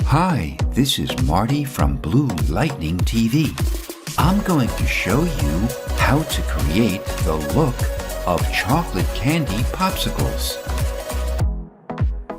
Hi, this is Marty from Blue Lightning TV. I'm going to show you how to create the look of chocolate candy popsicles.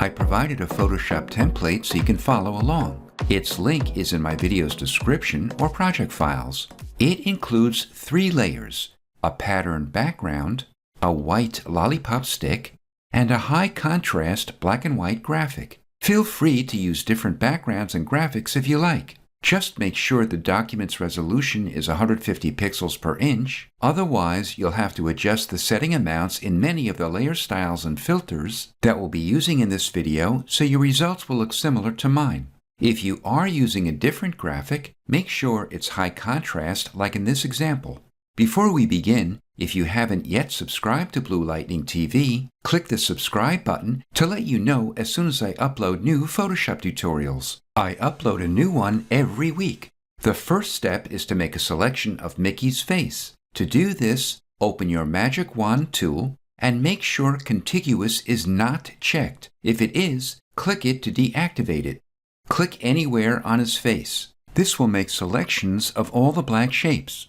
I provided a Photoshop template so you can follow along. Its link is in my video's description or project files. It includes 3 layers, a pattern background, a white lollipop stick, and a high contrast black and white graphic. Feel free to use different backgrounds and graphics if you like. Just make sure the document's resolution is 150 pixels per inch. Otherwise, you'll have to adjust the setting amounts in many of the layer styles and filters that we'll be using in this video so your results will look similar to mine. If you are using a different graphic, make sure it's high contrast like in this example. Before we begin, if you haven't yet subscribed to Blue Lightning TV, click the subscribe button to let you know as soon as I upload new Photoshop tutorials. I upload a new one every week. The first step is to make a selection of Mickey's face. To do this, open your Magic Wand tool and make sure Contiguous is not checked. If it is, click it to deactivate it. Click anywhere on his face. This will make selections of all the black shapes.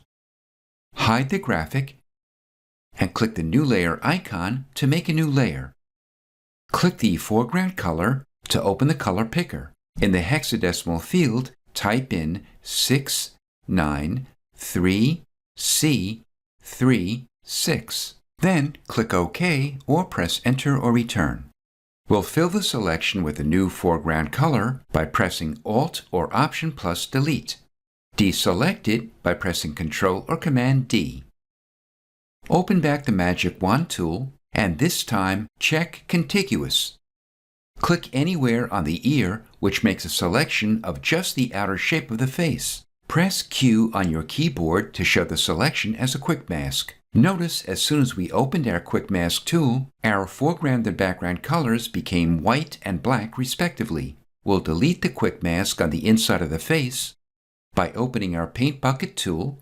Hide the graphic and click the New Layer icon to make a new layer. Click the foreground color to open the color picker. In the hexadecimal field, type in 693C36. Then click OK or press Enter or Return. We'll fill the selection with a new foreground color by pressing Alt or Option plus Delete. Deselect it by pressing Ctrl or Command D. Open back the Magic Wand tool and this time check Contiguous. Click anywhere on the ear, which makes a selection of just the outer shape of the face. Press Q on your keyboard to show the selection as a quick mask. Notice as soon as we opened our quick mask tool, our foreground and background colors became white and black respectively. We'll delete the quick mask on the inside of the face by opening our Paint Bucket tool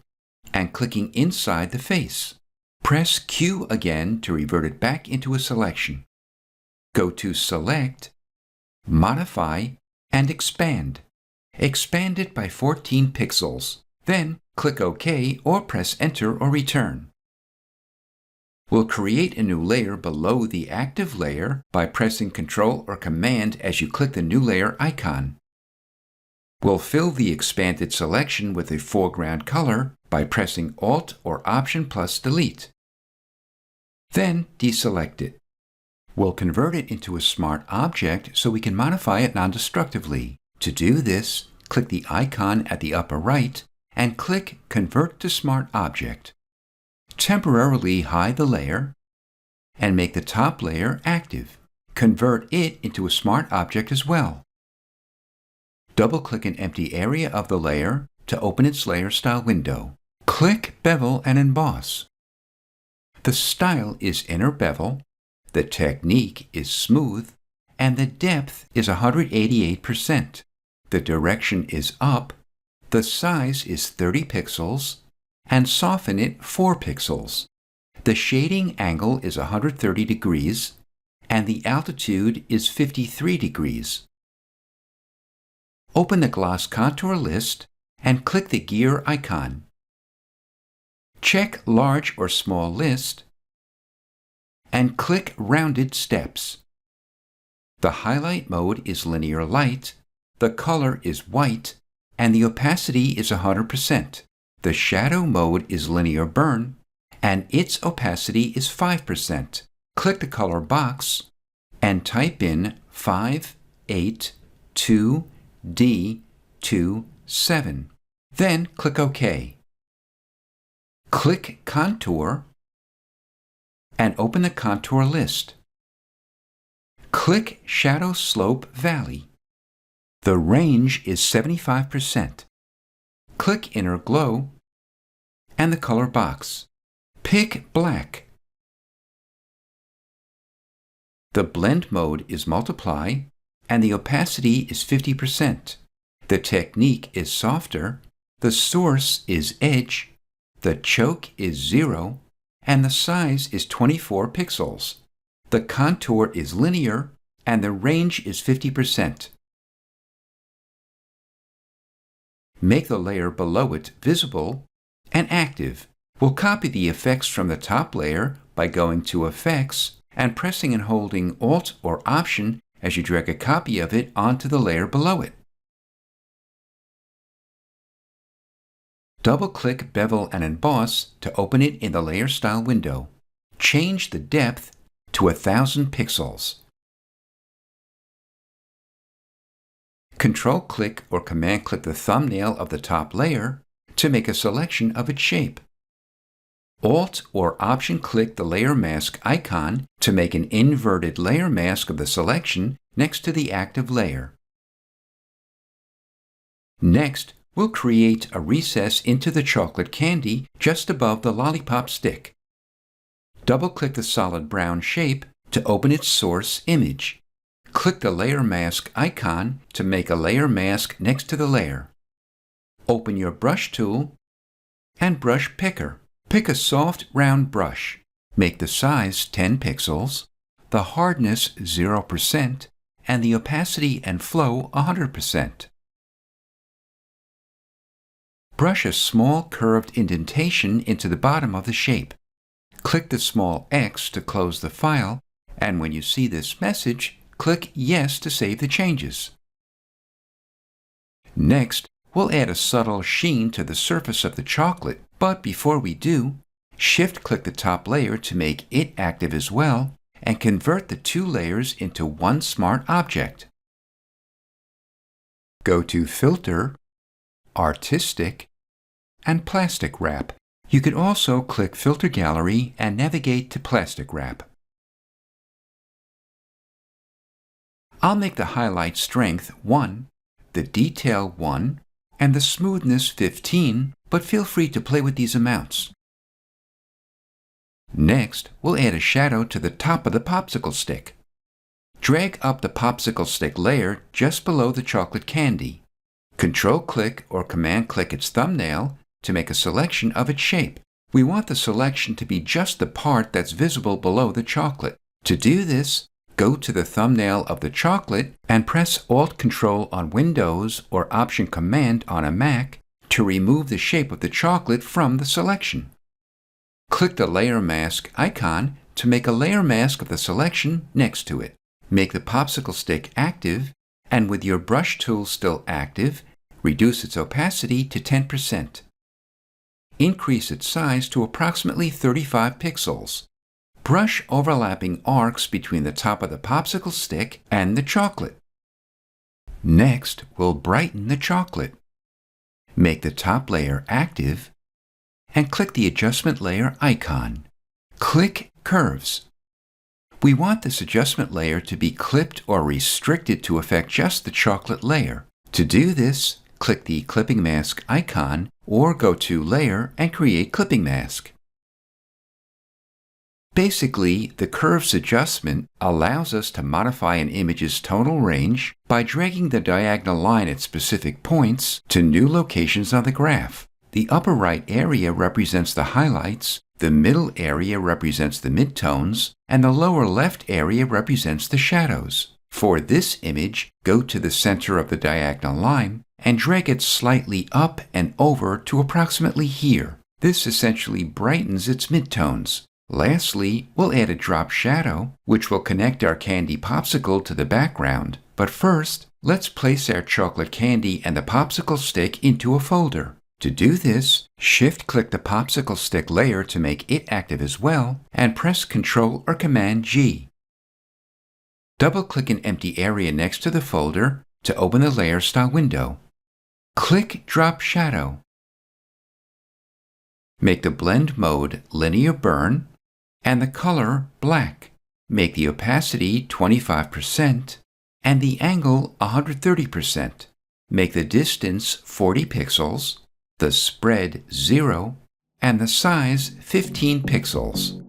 and clicking inside the face. Press Q again to revert it back into a selection. Go to Select, Modify, and Expand. Expand it by 14 pixels. Then click OK or press Enter or Return. We'll create a new layer below the active layer by pressing Ctrl or Command as you click the New Layer icon. We'll fill the expanded selection with a foreground color by pressing Alt or Option plus Delete. Then deselect it. We'll convert it into a smart object so we can modify it non-destructively. To do this, click the icon at the upper right and click Convert to Smart Object. Temporarily hide the layer and make the top layer active. Convert it into a smart object as well. Double-click an empty area of the layer to open its layer style window. Click Bevel and Emboss. The style is inner bevel, the technique is smooth, and the depth is 188%. The direction is up, the size is 30 pixels, and soften it 4 pixels. The shading angle is 130 degrees, and the altitude is 53 degrees. Open the Gloss Contour list and click the gear icon. Check Large or Small List and click Rounded Steps. The highlight mode is linear light, the color is white, and the opacity is 100%. The shadow mode is linear burn, and its opacity is 5%. Click the color box and type in 582D27. Then click OK. Click Contour and open the contour list. Click Shadow Slope Valley. The range is 75%. Click Inner Glow and the color box. Pick black. The blend mode is multiply and the opacity is 50%. The technique is softer, the source is edge, the choke is 0, and the size is 24 pixels. The contour is linear and the range is 50%. make the layer below it visible, and active. We'll copy the effects from the top layer by going to Effects and pressing and holding Alt or Option as you drag a copy of it onto the layer below it. Double-click Bevel and Emboss to open it in the Layer Style window. Change the depth to 1000 pixels. Control-click or Command-click the thumbnail of the top layer to make a selection of its shape. Alt or Option-click the layer mask icon to make an inverted layer mask of the selection next to the active layer. Next, we'll create a recess into the chocolate candy just above the lollipop stick. Double-click the solid brown shape to open its source image. Click the layer mask icon to make a layer mask next to the layer. Open your brush tool and brush picker. Pick a soft, round brush. Make the size 10 pixels, the hardness 0%, and the opacity and flow 100%. Brush a small curved indentation into the bottom of the shape. Click the small X to close the file, and when you see this message, click Yes to save the changes. Next, we'll add a subtle sheen to the surface of the chocolate, but before we do, Shift-click the top layer to make it active as well, and convert the two layers into one smart object. Go to Filter, Artistic, and Plastic Wrap. You could also click Filter Gallery and navigate to Plastic Wrap. I'll make the highlight strength 1, the detail 1, and the smoothness 15, but feel free to play with these amounts. Next, we'll add a shadow to the top of the popsicle stick. Drag up the popsicle stick layer just below the chocolate candy. Control-click or Command-click its thumbnail to make a selection of its shape. We want the selection to be just the part that's visible below the chocolate. To do this, go to the thumbnail of the chocolate and press Alt-Control on Windows or Option-Command on a Mac to remove the shape of the chocolate from the selection. Click the layer mask icon to make a layer mask of the selection next to it. Make the popsicle stick active, and with your brush tool still active, reduce its opacity to 10%. Increase its size to approximately 35 pixels. Brush overlapping arcs between the top of the popsicle stick and the chocolate. Next, we'll brighten the chocolate. Make the top layer active, and click the adjustment layer icon. Click Curves. We want this adjustment layer to be clipped or restricted to affect just the chocolate layer. To do this, click the clipping mask icon or go to Layer and create clipping mask. Basically, the curves adjustment allows us to modify an image's tonal range by dragging the diagonal line at specific points to new locations on the graph. The upper right area represents the highlights, the middle area represents the midtones, and the lower left area represents the shadows. For this image, go to the center of the diagonal line and drag it slightly up and over to approximately here. This essentially brightens its midtones. Lastly, we'll add a drop shadow, which will connect our candy popsicle to the background. But first, let's place our chocolate candy and the popsicle stick into a folder. To do this, Shift-click the popsicle stick layer to make it active as well, and press Ctrl or Command-G. Double-click an empty area next to the folder to open the Layer Style window. Click Drop Shadow. Make the blend mode Linear Burn and the color black. Make the opacity 25% and the angle 130%. Make the distance 40 pixels, the spread 0, and the size 15 pixels.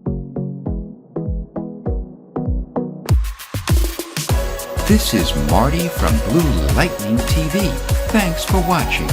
This is Marty from Blue Lightning TV. Thanks for watching.